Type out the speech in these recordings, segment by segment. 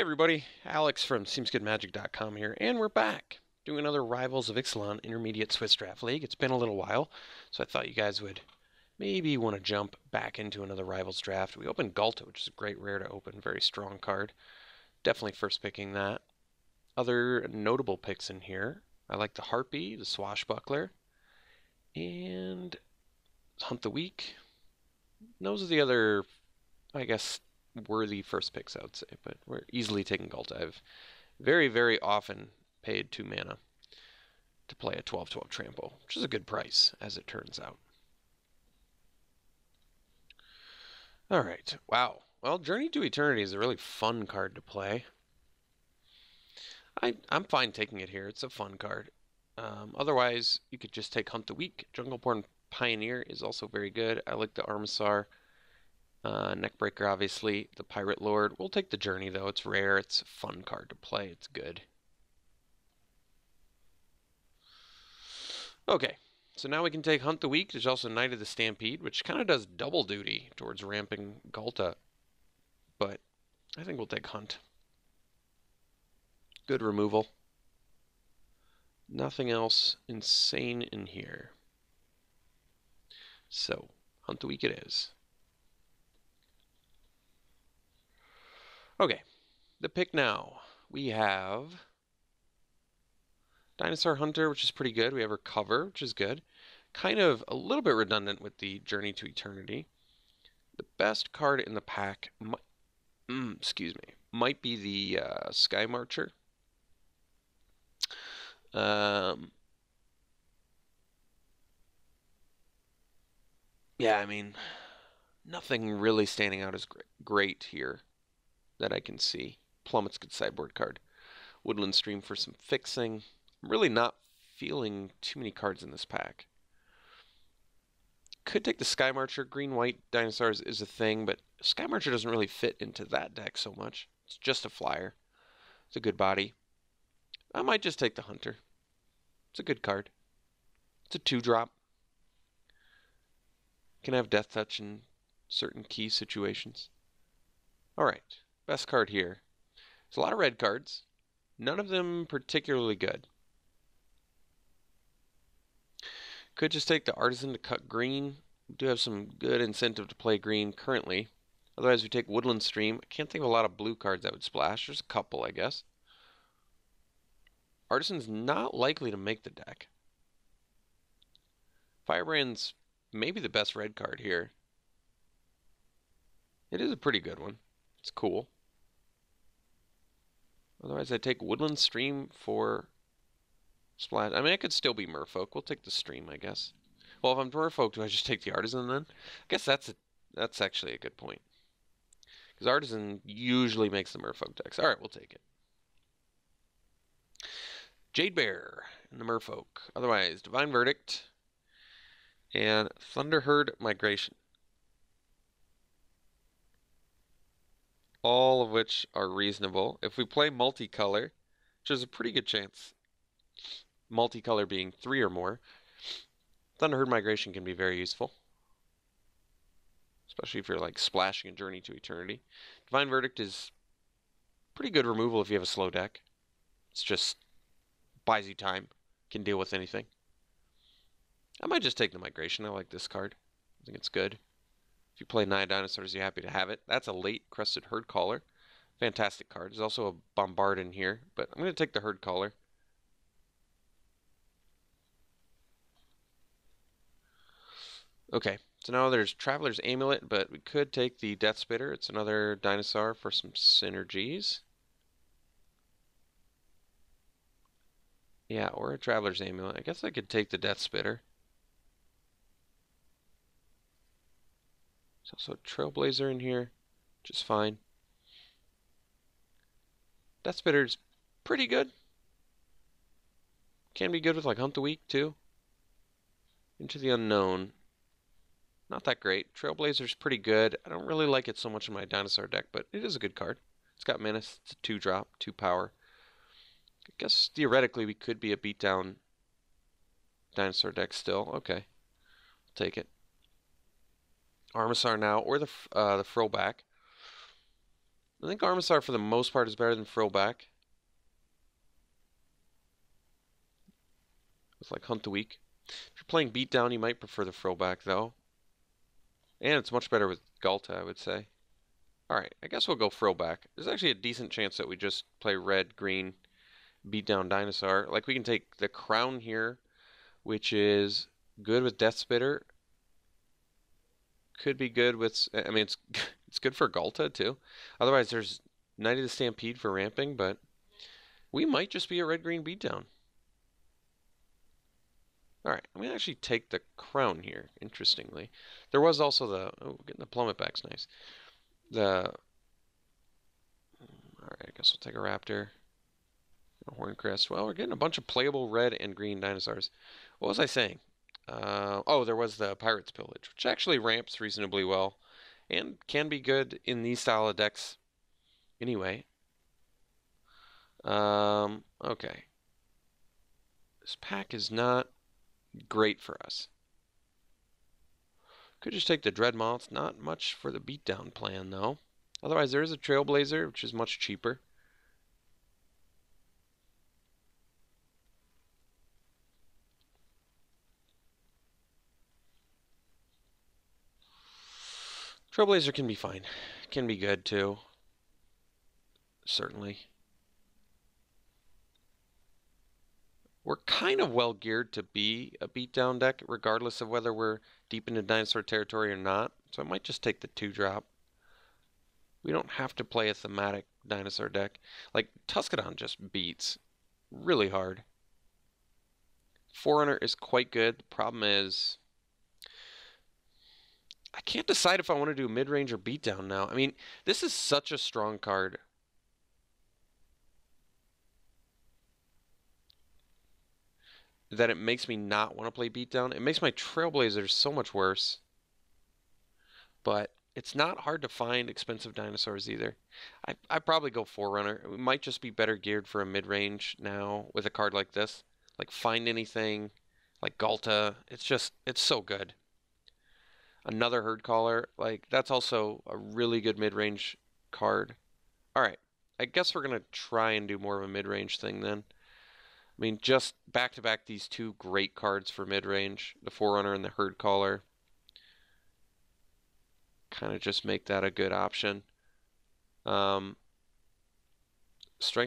everybody, Alex from SeemsGoodMagic.com here, and we're back doing another Rivals of Ixalan Intermediate Swiss Draft League. It's been a little while, so I thought you guys would maybe want to jump back into another Rivals draft. We opened Galta, which is a great rare to open, very strong card. Definitely first picking that. Other notable picks in here, I like the Harpy, the Swashbuckler, and Hunt the Weak. Those are the other, I guess, worthy first picks, I would say, but we're easily taking Galta. I've very, very often paid 2 mana to play a 12/12 trample, which is a good price, as it turns out. Alright, wow. Well, Journey to Eternity is a really fun card to play. I'm fine taking it here. It's a fun card. Otherwise, you could just take Hunt the Weak. Jungleborn Pioneer is also very good. I like the Armasar. Neckbreaker, obviously. The Pirate Lord. We'll take the Journey, though. It's rare. It's a fun card to play. It's good. Okay, so now we can take Hunt the Weak. There's also Knight of the Stampede, which kind of does double duty towards ramping Galta. But I think we'll take Hunt. Good removal. Nothing else insane in here. So, Hunt the Weak it is. Okay, the pick now. We have Dinosaur Hunter, which is pretty good. We have Recover, which is good. Kind of a little bit redundant with the Journey to Eternity. The best card in the pack, might be the Sky Marcher. Yeah, I mean, nothing really standing out as great here that I can see. Plummet's good sideboard card. Woodland Stream for some fixing. I'm really not feeling too many cards in this pack. Could take the Sky Marcher. Green-white dinosaurs is a thing, but Sky Marcher doesn't really fit into that deck so much. It's just a flyer. It's a good body. I might just take the Hunter. It's a good card. It's a 2-drop. Can have Death Touch in certain key situations. Alright, best card here. There's a lot of red cards. None of them particularly good. Could just take the Artisan to cut green. We do have some good incentive to play green currently. Otherwise, we take Woodland Stream. I can't think of a lot of blue cards that would splash. There's a couple, I guess. Artisan's not likely to make the deck. Firebrand's maybe the best red card here. It is a pretty good one. It's cool. Otherwise, I take Woodland Stream for splash. I mean, I could still be Merfolk. We'll take the Stream, I guess. Well, if I'm Merfolk, do I just take the Artisan then? I guess that's actually a good point. Because Artisan usually makes the Merfolk decks. Alright, we'll take it. Jade Bear in the Merfolk. Otherwise, Divine Verdict and Thunderherd Migration. All of which are reasonable. If we play multicolor, which is a pretty good chance, multicolor being 3 or more, Thunderherd Migration can be very useful. Especially if you're like splashing a Journey to Eternity. Divine Verdict is pretty good removal if you have a slow deck. It's just buys you time, can deal with anything. I might just take the Migration. I like this card. I think it's good. If you play Naya Dinosaurs, you're happy to have it. That's a late Crested Herd Caller. Fantastic card. There's also a Bombard in here, but I'm going to take the Herd Caller. Okay, so now there's Traveler's Amulet, but we could take the Death Spitter. It's another dinosaur for some synergies. Yeah, or a Traveler's Amulet. I guess I could take the Death Spitter. There's also a Trailblazer in here, which is fine. Death Spitter's pretty good. Can be good with like Hunt the Weak too. Into the Unknown. Not that great. Trailblazer's pretty good. I don't really like it so much in my dinosaur deck, but it is a good card. It's got Menace. It's a 2-drop, 2 power. I guess theoretically we could be a beatdown dinosaur deck still. Okay. I'll take it. Armasar now, or the Frillback. I think Armisar for the most part is better than Frillback. It's like Hunt the Weak. If you're playing Beatdown, you might prefer the Frillback though. And it's much better with Galta, I would say. Alright, I guess we'll go Frillback. There's actually a decent chance that we just play red, green, Beatdown Dinosaur. Like we can take the Crown here, which is good with Death Spitter. Could be good with, I mean, it's good for Galta too. Otherwise, there's Knight of the Stampede for ramping, but we might just be a red-green beatdown. Alright, I'm going to actually take the Crown here, interestingly. There was also the, oh, getting the Plummet back's nice. Alright, I guess we'll take a Raptor. A Horncrest. Well, we're getting a bunch of playable red and green dinosaurs. What was I saying? Oh, there was the Pirate's Pillage, which actually ramps reasonably well and can be good in these style of decks anyway. Okay. This pack is not great for us. Could just take the Dreadmoths. Not much for the beatdown plan, though. Otherwise, there is a Trailblazer, which is much cheaper. Trailblazer can be fine. Can be good, too. Certainly. We're kind of well geared to be a beatdown deck, regardless of whether we're deep into dinosaur territory or not. So I might just take the 2-drop. We don't have to play a thematic dinosaur deck. Like, Tuscadon just beats really hard. Forerunner is quite good. The problem is, I can't decide if I want to do mid-range or beatdown now. I mean, this is such a strong card. That it makes me not want to play beatdown. It makes my Trailblazers so much worse. But it's not hard to find expensive dinosaurs either. I probably go Forerunner. We might just be better geared for a mid-range now with a card like this. Like Find Anything, like Galta. It's so good. Another Herd Caller, like that's also a really good mid-range card. Alright, I guess we're going to try and do more of a mid-range thing then. I mean, just back-to-back these two great cards for mid-range, the Forerunner and the Herd Caller. Kind of just make that a good option. Strength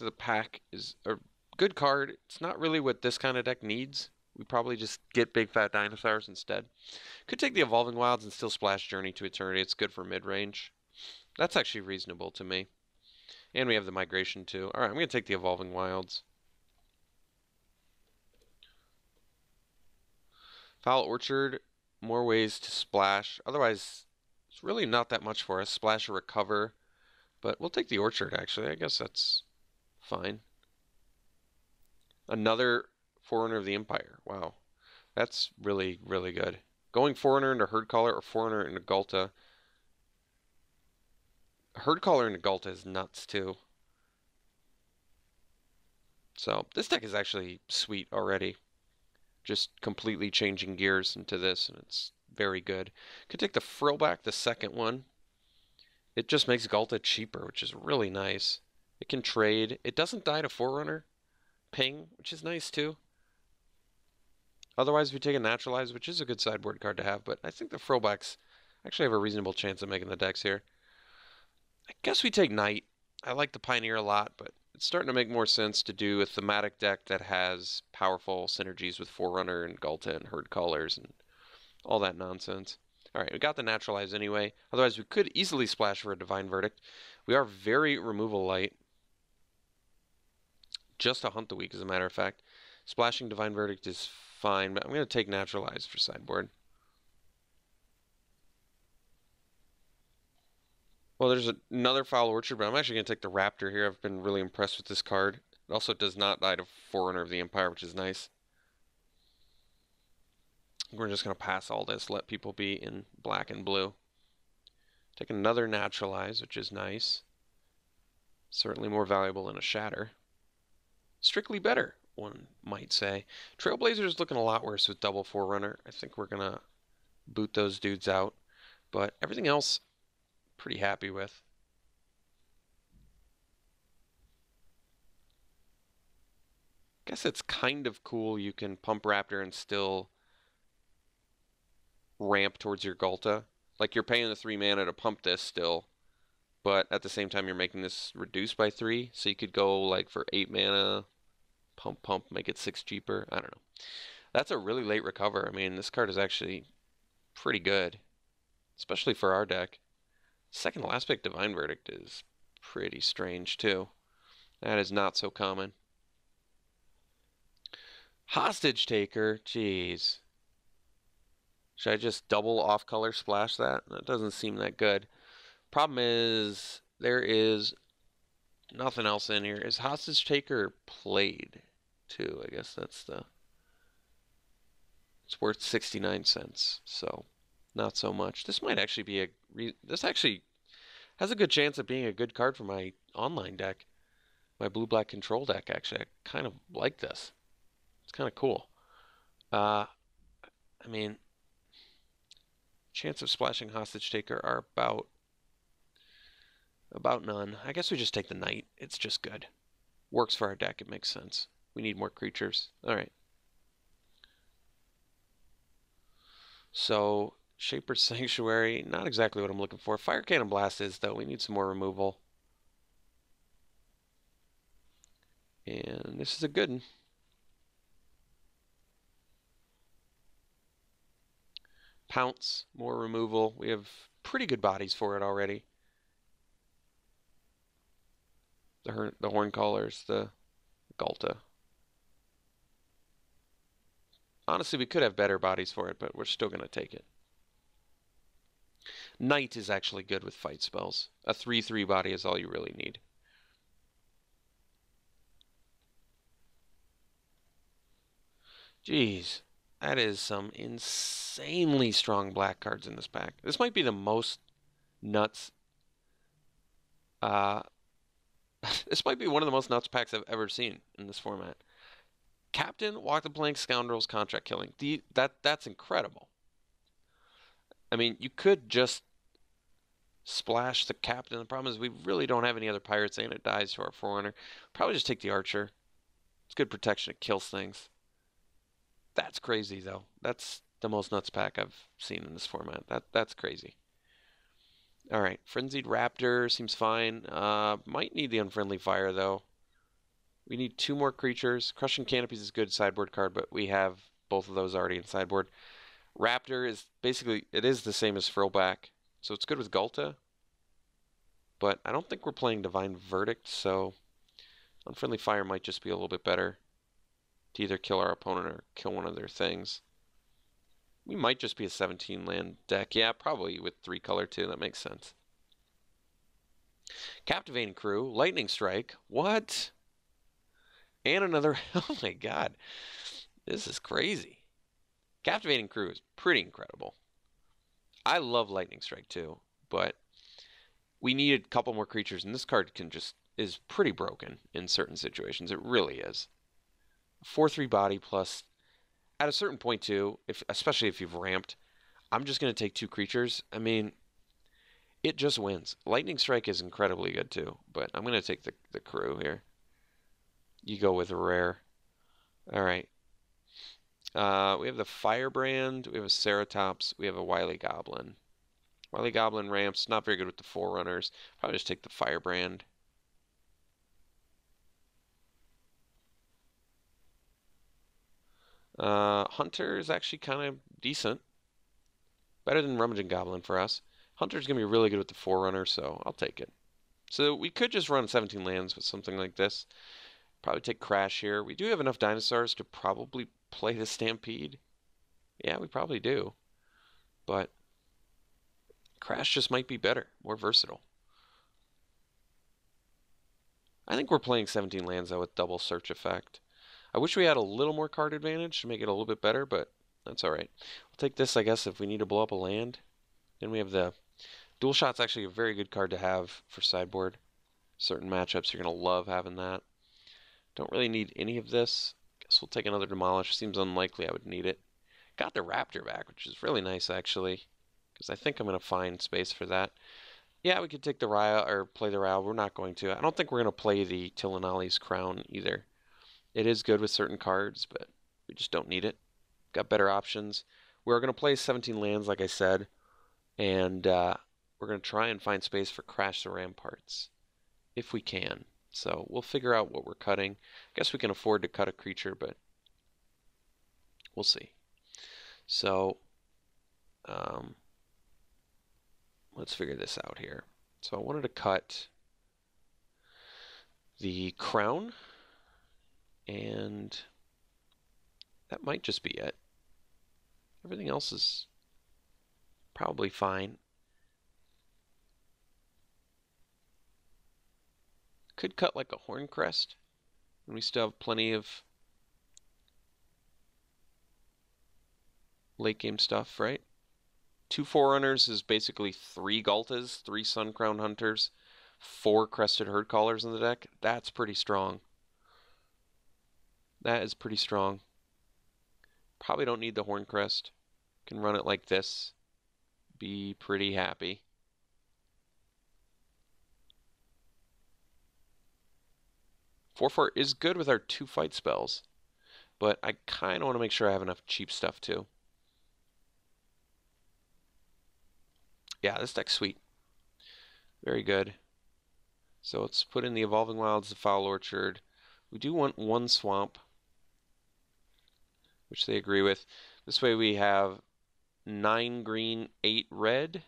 of the Pack is a good card. It's not really what this kind of deck needs. We probably just get big fat dinosaurs instead. Could take the Evolving Wilds and still splash Journey to Eternity. It's good for mid-range. That's actually reasonable to me. And we have the Migration too. Alright, I'm going to take the Evolving Wilds. Foul Orchard, more ways to splash. Otherwise, it's really not that much for us. Splash or recover. But we'll take the Orchard, actually. I guess that's fine. Another Forerunner of the Empire. Wow. That's really, really good. Going Forerunner into Herd Caller or Forerunner into Galta. Herd Caller into Galta is nuts, too. So, this deck is actually sweet already. Just completely changing gears into this, and it's very good. Could take the Frillback, the second one. It just makes Galta cheaper, which is really nice. It can trade. It doesn't die to Forerunner. Ping, which is nice too. Otherwise, we take a Naturalize, which is a good sideboard card to have, but I think the Frillbacks actually have a reasonable chance of making the decks here. I guess we take Knight. I like the Pioneer a lot, but it's starting to make more sense to do a thematic deck that has powerful synergies with Forerunner and Galta and Herd Callers and all that nonsense. Alright, we got the Naturalize anyway. Otherwise, we could easily splash for a Divine Verdict. We are very removal light. Just a Hunt the Weak, as a matter of fact. Splashing Divine Verdict is fine, but I'm going to take Naturalize for sideboard. Well, there's another Foul Orchard, but I'm actually going to take the Raptor here. I've been really impressed with this card. It also does not die to Forerunner of the Empire, which is nice. We're just going to pass all this, let people be in black and blue. Take another Naturalize, which is nice. Certainly more valuable than a Shatter. Strictly better, one might say. Trailblazer is looking a lot worse with double Forerunner. I think we're going to boot those dudes out. But everything else, pretty happy with. guess it's kind of cool. You can pump Raptor and still ramp towards your Ghalta. Like you're paying the 3 mana to pump this still, but at the same time you're making this reduce by 3, so you could go like for 8 mana, pump, make it 6 cheaper. I don't know. That's a really late recover. I mean, this card is actually pretty good, especially for our deck. Second to last pick, Divine Verdict, is pretty strange too. That is not so common. Hostage Taker, jeez. Should I just double off color splash that? That doesn't seem that good. Problem is, there is nothing else in here. Is Hostage Taker played too? I guess that's the... It's worth 69 cents, so not so much. This might actually be this actually has a good chance of being a good card for my online deck. My blue-black control deck, actually. I kind of like this. It's kind of cool. I mean, chance of splashing Hostage Taker are about none. I guess we just take the Knight. It's just good. Works for our deck. It makes sense. We need more creatures. All right. So, Shaper's Sanctuary, not exactly what I'm looking for. Fire Cannon Blast is, though. We need some more removal. And this is a good one. Pounce, more removal. We have pretty good bodies for it already. The Horncallers, the Ghalta. Honestly, we could have better bodies for it, but we're still going to take it. Knight is actually good with fight spells. A 3/3 body is all you really need. Jeez, that is some insanely strong black cards in this pack. This might be the most nuts. This might be one of the most nuts packs I've ever seen in this format. Captain, Walk the Plank, Scoundrels, Contract Killing. That's incredible. I mean, you could just splash the Captain. The problem is we really don't have any other pirates, and it dies to our Forerunner. Probably just take the Archer. It's good protection. It kills things. That's crazy, though. That's the most nuts pack I've seen in this format. That's crazy. All right, Frenzied Raptor seems fine. Might need the Unfriendly Fire, though. We need 2 more creatures. Crushing Canopies is a good sideboard card, but we have both of those already in sideboard. Raptor is basically, it is the same as Frillback, so it's good with Ghalta. But I don't think we're playing Divine Verdict, so Unfriendly Fire might just be a little bit better to either kill our opponent or kill one of their things. We might just be a 17 land deck. Yeah, probably with 3 color too. That makes sense. Captivating Crew, Lightning Strike. What? And another, oh my god. This is crazy. Captivating Crew is pretty incredible. I love Lightning Strike too, but we needed a couple more creatures, and this card is pretty broken in certain situations. It really is. 4/3 body plus, at a certain point too, especially if you've ramped, I'm just going to take 2 creatures. I mean, it just wins. Lightning Strike is incredibly good too, but I'm going to take the Crew here. You go with a rare. All right. We have the Firebrand, we have a Ceratops, we have a Wily Goblin. Wily Goblin ramps, not very good with the Forerunners. Probably just take the Firebrand. Hunter is actually kind of decent. Better than Rummaging Goblin for us. Hunter's going to be really good with the Forerunner, so I'll take it. So we could just run 17 lands with something like this. Probably take Crash here. We do have enough dinosaurs to probably play the Stampede. Yeah, we probably do. But Crash just might be better, more versatile. I think we're playing 17 lands though with double search effect. I wish we had a little more card advantage to make it a little bit better, but that's alright. We'll take this, I guess, if we need to blow up a land. Then we have the Dual Shot's actually a very good card to have for sideboard. Certain matchups, you're going to love having that. Don't really need any of this. Guess we'll take another Demolish. Seems unlikely I would need it. Got the Raptor back, which is really nice, actually, because I think I'm going to find space for that. Yeah, we could take the Raya, or play the Raya. We're not going to. I don't think we're going to play the Tilinali's Crown either. It is good with certain cards, but we just don't need it. Got better options. We're going to play 17 lands, like I said, and we're going to try and find space for Crash the Ramparts, if we can. So we'll figure out what we're cutting. I guess we can afford to cut a creature, but we'll see. So let's figure this out here. So I wanted to cut the crown, and that might just be it. Everything else is probably fine. Could cut like a horn crest, and we still have plenty of late game stuff, right? 2 Forerunners is basically 3 Galtas, 3 Sun Crown Hunters, 4 Crested Herd Callers in the deck. That's pretty strong. That is pretty strong. Probably don't need the Horn Crest. Can run it like this. Be pretty happy. Four is good with our 2 fight spells, but I kind of want to make sure I have enough cheap stuff too. Yeah, this deck's sweet. Very good. So let's put in the Evolving Wilds, the Foul Orchard. We do want 1 swamp, which they agree with. This way we have 9 green, 8 red.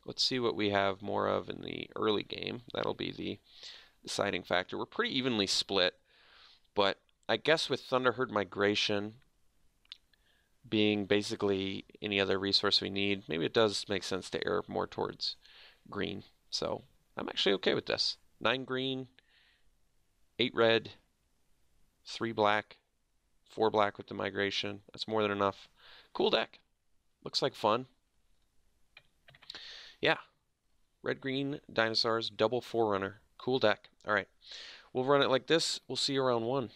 Let's see what we have more of in the early game. That'll be the deciding factor. We're pretty evenly split, but I guess with Thunderherd Migration being basically any other resource we need, maybe it does make sense to err more towards green. So I'm actually okay with this. 9 green, 8 red, 3 black, 4 black with the migration. That's more than enough. Cool deck. Looks like fun. Yeah. Red-green dinosaurs, double Forerunner. Cool deck. All right. We'll run it like this. We'll see you around 1.